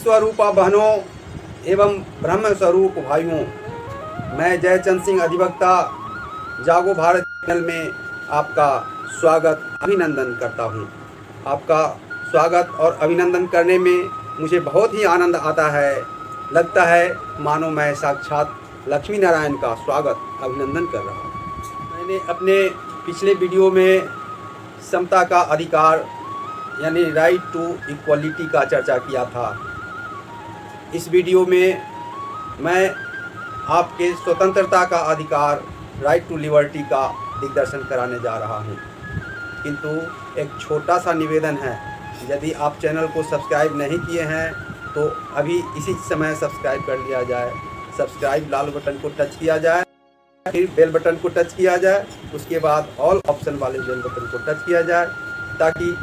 स्वरूपा बहनों एवं ब्रह्म स्वरूप भाइयों, मैं जयचंद सिंह अधिवक्ता जागो भारत चैनल में आपका स्वागत अभिनंदन करता हूं। आपका स्वागत और अभिनंदन करने में मुझे बहुत ही आनंद आता है। लगता है मानो मैं साक्षात लक्ष्मी नारायण का स्वागत अभिनंदन कर रहा हूं। मैंने अपने पिछले वीडियो में समता का अधिकार यानी राइट टू इक्वलिटी का चर्चा किया था। इस वीडियो में मैं आपके स्वतंत्रता का अधिकार राइट टू लिबर्टी का दिग्दर्शन कराने जा रहा हूं। किंतु एक छोटा सा निवेदन है, यदि आप चैनल को सब्सक्राइब नहीं किए हैं तो अभी इसी समय सब्सक्राइब कर लिया जाए। सब्सक्राइब लाल बटन को टच किया जाए, फिर बेल बटन को टच किया जाए, उसके बाद ऑल ऑप्शन वाले बेल बटन को टच किया जाए ताकि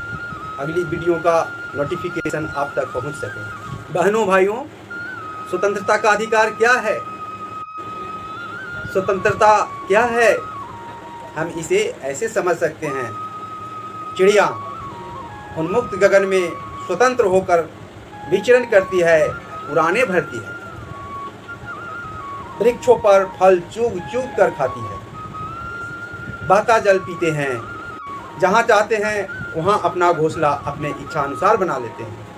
अगली वीडियो का नोटिफिकेशन आप तक पहुंच सके। बहनों भाइयों, स्वतंत्रता का अधिकार क्या है? स्वतंत्रता क्या है? हम इसे ऐसे समझ सकते हैं, चिड़िया उन्मुक्त गगन में स्वतंत्र होकर विचरण करती है, उड़ानें भरती है, वृक्षों पर फल चूग चूग कर खाती है, बहता जल पीते हैं, जहाँ चाहते हैं वहाँ अपना घोंसला अपने इच्छा अनुसार बना लेते हैं।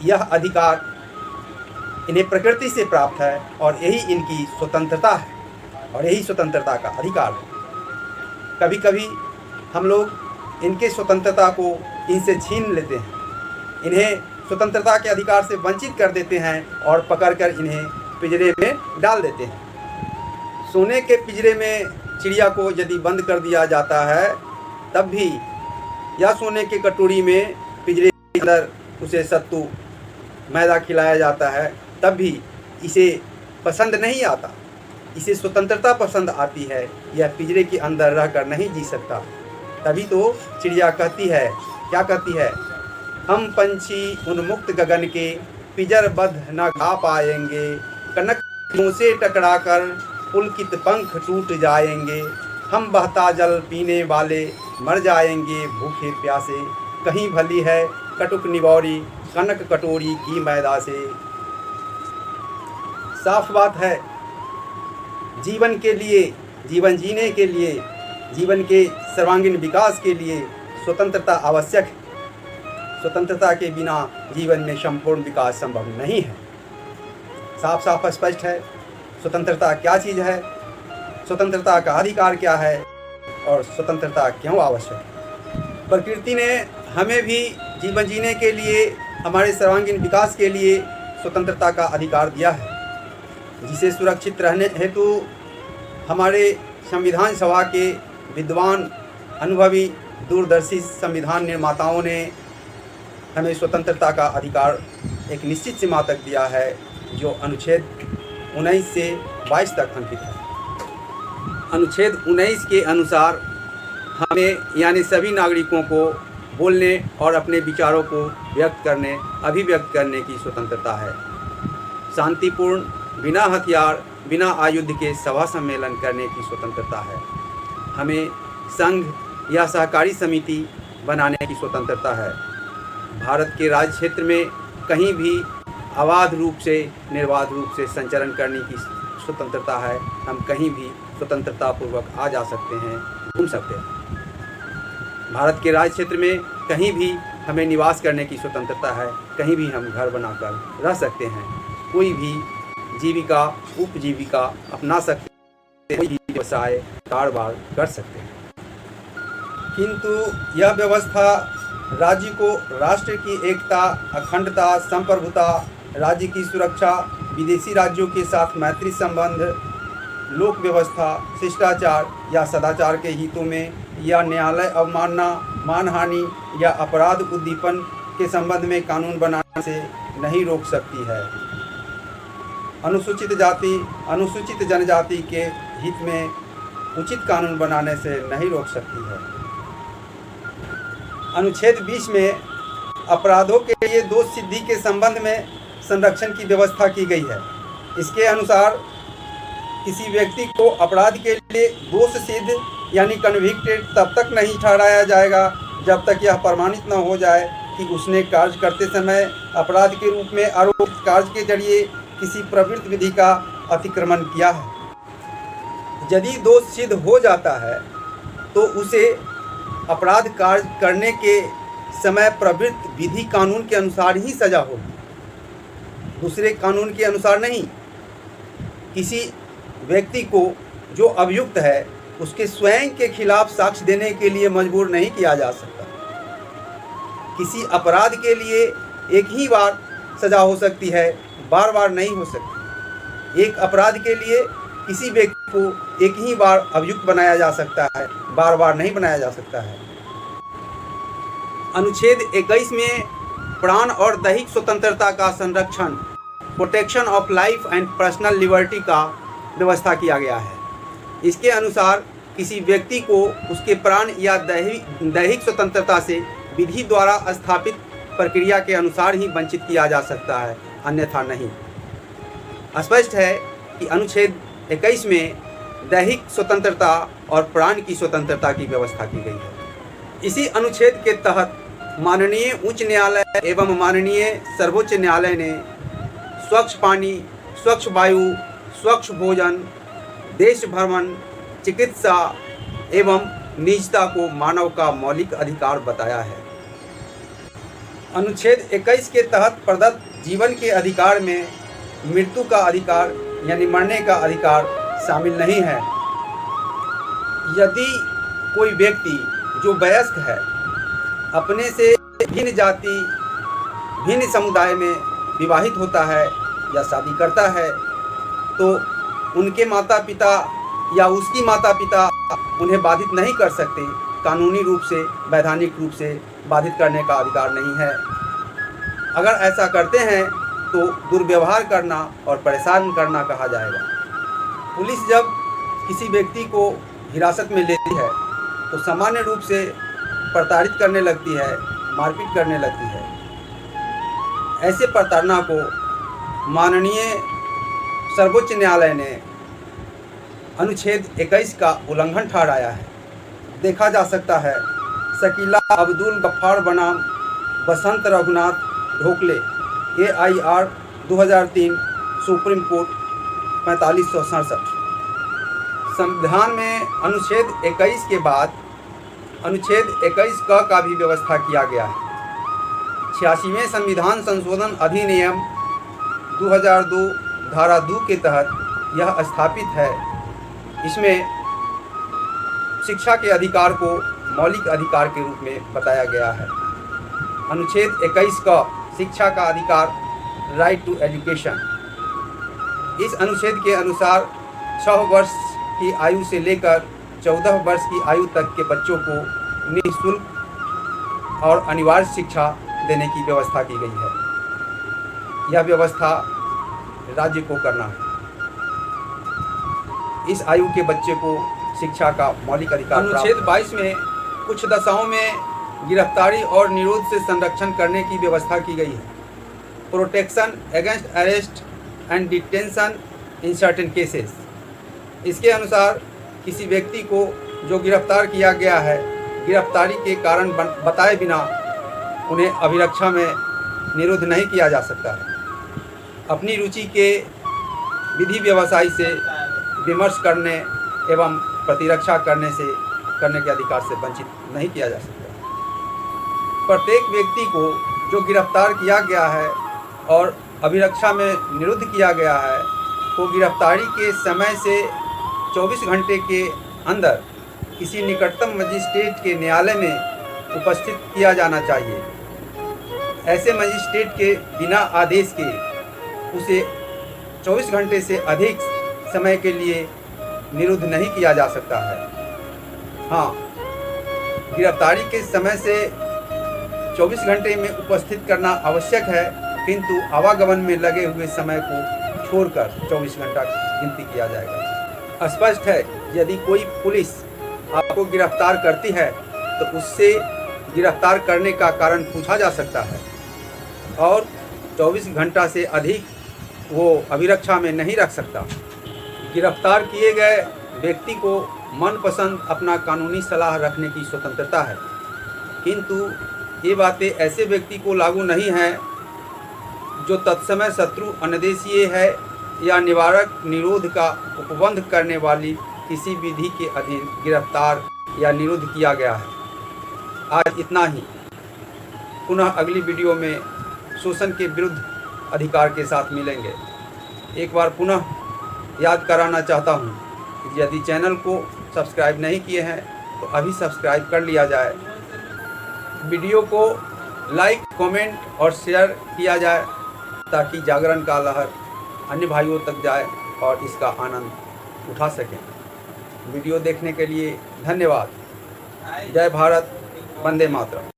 यह अधिकार इन्हें प्रकृति से प्राप्त है और यही इनकी स्वतंत्रता है और यही स्वतंत्रता का अधिकार है। कभी कभी हम लोग इनके स्वतंत्रता को इनसे छीन लेते हैं, इन्हें स्वतंत्रता के अधिकार से वंचित कर देते हैं और पकड़कर इन्हें पिंजरे में डाल देते हैं। सोने के पिंजरे में चिड़िया को यदि बंद कर दिया जाता है तब भी, या सोने के कटोरी में पिंजरे के अंदर उसे सत्तू मैदा खिलाया जाता है तब भी इसे पसंद नहीं आता। इसे स्वतंत्रता पसंद आती है, यह पिंजरे के अंदर रहकर नहीं जी सकता। तभी तो चिड़िया कहती है, क्या कहती है? हम पंछी उन्मुक्त गगन के पिंजरबद्ध न खा पाएंगे, कनक से टकराकर पुलकित पंख टूट जाएंगे, हम बहता जल पीने वाले मर जाएंगे भूखे प्यासे, कहीं भली है कटुक निगौरी कनक कटोरी की मैदा से। साफ बात है, जीवन के लिए, जीवन जीने के लिए, जीवन के सर्वांगीण विकास के लिए स्वतंत्रता आवश्यक है। स्वतंत्रता के बिना जीवन में संपूर्ण विकास संभव नहीं है। साफ साफ स्पष्ट है स्वतंत्रता क्या चीज़ है, स्वतंत्रता का अधिकार क्या है और स्वतंत्रता क्यों आवश्यक है। प्रकृति ने हमें भी जीवन जीने के लिए, हमारे सर्वांगीण विकास के लिए स्वतंत्रता का अधिकार दिया है, जिसे सुरक्षित रहने हेतु हमारे संविधान सभा के विद्वान, अनुभवी, दूरदर्शी संविधान निर्माताओं ने हमें स्वतंत्रता का अधिकार एक निश्चित सीमा तक दिया है, जो अनुच्छेद 19 से 22 तक अंकित है। अनुच्छेद 19 के अनुसार हमें यानी सभी नागरिकों को बोलने और अपने विचारों को व्यक्त करने, अभिव्यक्त करने की स्वतंत्रता है। शांतिपूर्ण, बिना हथियार, बिना आयुध के सभा सम्मेलन करने की स्वतंत्रता है। हमें संघ या सहकारी समिति बनाने की स्वतंत्रता है। भारत के राज्य क्षेत्र में कहीं भी अबाध रूप से, निर्बाध रूप से संचरण करने की स्वतंत्रता है। हम कहीं भी स्वतंत्रतापूर्वक आ जा सकते हैं, घूम सकते हैं। भारत के राज्य क्षेत्र में कहीं भी हमें निवास करने की स्वतंत्रता है, कहीं भी हम घर बनाकर रह सकते हैं, कोई भी जीविका, उपजीविका अपना सकते हैं, कोई भी व्यवसाय, कारोबार कर सकते हैं। किंतु यह व्यवस्था राज्य को राष्ट्र की एकता, अखंडता, संप्रभुता, राज्य की सुरक्षा, विदेशी राज्यों के साथ मैत्री संबंध, लोक व्यवस्था, शिष्टाचार या सदाचार के हितों में या न्यायालय अवमानना, मानहानि या अपराध उद्दीपन के संबंध में कानून बनाने से नहीं रोक सकती है। अनुसूचित जाति, अनुसूचित जनजाति के हित में उचित कानून बनाने से नहीं रोक सकती है। अनुच्छेद 20 में अपराधों के लिए दोष सिद्धि के संबंध में संरक्षण की व्यवस्था की गई है। इसके अनुसार किसी व्यक्ति को अपराध के लिए दोष सिद्ध यानी कन्विक्टेड तब तक नहीं ठहराया जाएगा जब तक यह प्रमाणित न हो जाए कि उसने कार्य करते समय अपराध के रूप में आरोपित कार्य के जरिए किसी प्रवृत्त विधि का अतिक्रमण किया है। यदि दोष सिद्ध हो जाता है तो उसे अपराध कार्य करने के समय प्रवृत्त विधि कानून के अनुसार ही सजा होगी, दूसरे कानून के अनुसार नहीं। किसी व्यक्ति को जो अभियुक्त है उसके स्वयं के खिलाफ साक्ष्य देने के लिए मजबूर नहीं किया जा सकता। किसी अपराध के लिए एक ही बार सजा हो सकती है, बार बार नहीं हो सकती। एक अपराध के लिए किसी व्यक्ति को एक ही बार अभियुक्त बनाया जा सकता है, बार बार नहीं बनाया जा सकता है। अनुच्छेद 21 में प्राण और दैहिक स्वतंत्रता का संरक्षण, protection of life and personal liberty का व्यवस्था किया गया है। इसके अनुसार किसी व्यक्ति को उसके प्राण या दैहिक स्वतंत्रता से विधि द्वारा स्थापित प्रक्रिया के अनुसार ही वंचित किया जा सकता है, अन्यथा नहीं। स्पष्ट है कि अनुच्छेद 21 में दैहिक स्वतंत्रता और प्राण की स्वतंत्रता की व्यवस्था की गई है। इसी अनुच्छेद के तहत माननीय उच्च न्यायालय एवं माननीय सर्वोच्च न्यायालय ने स्वच्छ पानी, स्वच्छ वायु, स्वच्छ भोजन, देश भ्रमण, चिकित्सा एवं निजता को मानव का मौलिक अधिकार बताया है। अनुच्छेद 21 के तहत प्रदत्त जीवन के अधिकार में मृत्यु का अधिकार यानी मरने का अधिकार शामिल नहीं है। यदि कोई व्यक्ति जो वयस्क है अपने से भिन्न जाति, भिन्न समुदाय में विवाहित होता है या शादी करता है तो उनके माता पिता या उसकी माता पिता उन्हें बाधित नहीं कर सकते। कानूनी रूप से, वैधानिक रूप से बाधित करने का अधिकार नहीं है। अगर ऐसा करते हैं तो दुर्व्यवहार करना और परेशान करना कहा जाएगा। पुलिस जब किसी व्यक्ति को हिरासत में लेती है तो सामान्य रूप से प्रताड़ित करने लगती है, मारपीट करने लगती है। ऐसे प्रताड़ना को माननीय सर्वोच्च न्यायालय ने अनुच्छेद 21 का उल्लंघन ठहराया है। देखा जा सकता है शकीला अब्दुल गफ्फार बनाम बसंत रघुनाथ ढोकले AIR 2003 सुप्रीम कोर्ट 4567। संविधान में अनुच्छेद 21 के बाद अनुच्छेद 21 का भी व्यवस्था किया गया है। 86वें संविधान संशोधन अधिनियम 2002 धारा 2 के तहत यह स्थापित है। इसमें शिक्षा के अधिकार को मौलिक अधिकार के रूप में बताया गया है। अनुच्छेद 21 का शिक्षा का अधिकार, राइट टू एजुकेशन। इस अनुच्छेद के अनुसार 6 वर्ष की आयु से लेकर 14 वर्ष की आयु तक के बच्चों को निःशुल्क और अनिवार्य शिक्षा देने की व्यवस्था की गई है। यह व्यवस्था राज्य को करना है। इस आयु के बच्चे को शिक्षा का मौलिक अधिकार। अनुच्छेद 22 में कुछ दशाओं में गिरफ्तारी और निरोध से संरक्षण करने की व्यवस्था की गई है। Protection against arrest and detention in certain cases. इसके अनुसार किसी व्यक्ति को जो गिरफ्तार किया गया है, गिरफ्तारी के कारण बताए बिना उन्हें अभिरक्षा में निरुद्ध नहीं किया जा सकता है। अपनी रुचि के विधि व्यवसाय से विमर्श करने एवं प्रतिरक्षा करने के अधिकार से वंचित नहीं किया जा सकता। प्रत्येक व्यक्ति को जो गिरफ्तार किया गया है और अभिरक्षा में निरुद्ध किया गया है को गिरफ्तारी के समय से 24 घंटे के अंदर किसी निकटतम मजिस्ट्रेट के न्यायालय में उपस्थित किया जाना चाहिए। ऐसे मजिस्ट्रेट के बिना आदेश के उसे 24 घंटे से अधिक समय के लिए निरुद्ध नहीं किया जा सकता है। हाँ, गिरफ्तारी के समय से 24 घंटे में उपस्थित करना आवश्यक है, किंतु आवागमन में लगे हुए समय को छोड़कर 24 घंटा गिनती किया जाएगा। स्पष्ट है, यदि कोई पुलिस आपको गिरफ्तार करती है तो उससे गिरफ्तार करने का कारण पूछा जा सकता है और 24 घंटा से अधिक वो अभिरक्षा में नहीं रख सकता। गिरफ्तार किए गए व्यक्ति को मनपसंद अपना कानूनी सलाह रखने की स्वतंत्रता है, किंतु ये बातें ऐसे व्यक्ति को लागू नहीं हैं जो तत्समय शत्रु अनुदेशीय है या निवारक निरोध का उपबंध करने वाली किसी विधि के अधीन गिरफ्तार या निरुद्ध किया गया है। आज इतना ही। पुनः अगली वीडियो में शोषण के विरुद्ध अधिकार के साथ मिलेंगे। एक बार पुनः याद कराना चाहता हूँ, यदि चैनल को सब्सक्राइब नहीं किए हैं तो अभी सब्सक्राइब कर लिया जाए। वीडियो को लाइक, कमेंट और शेयर किया जाए ताकि जागरण का लहर अन्य भाइयों तक जाए और इसका आनंद उठा सकें। वीडियो देखने के लिए धन्यवाद। जय भारत, वंदे मातरम।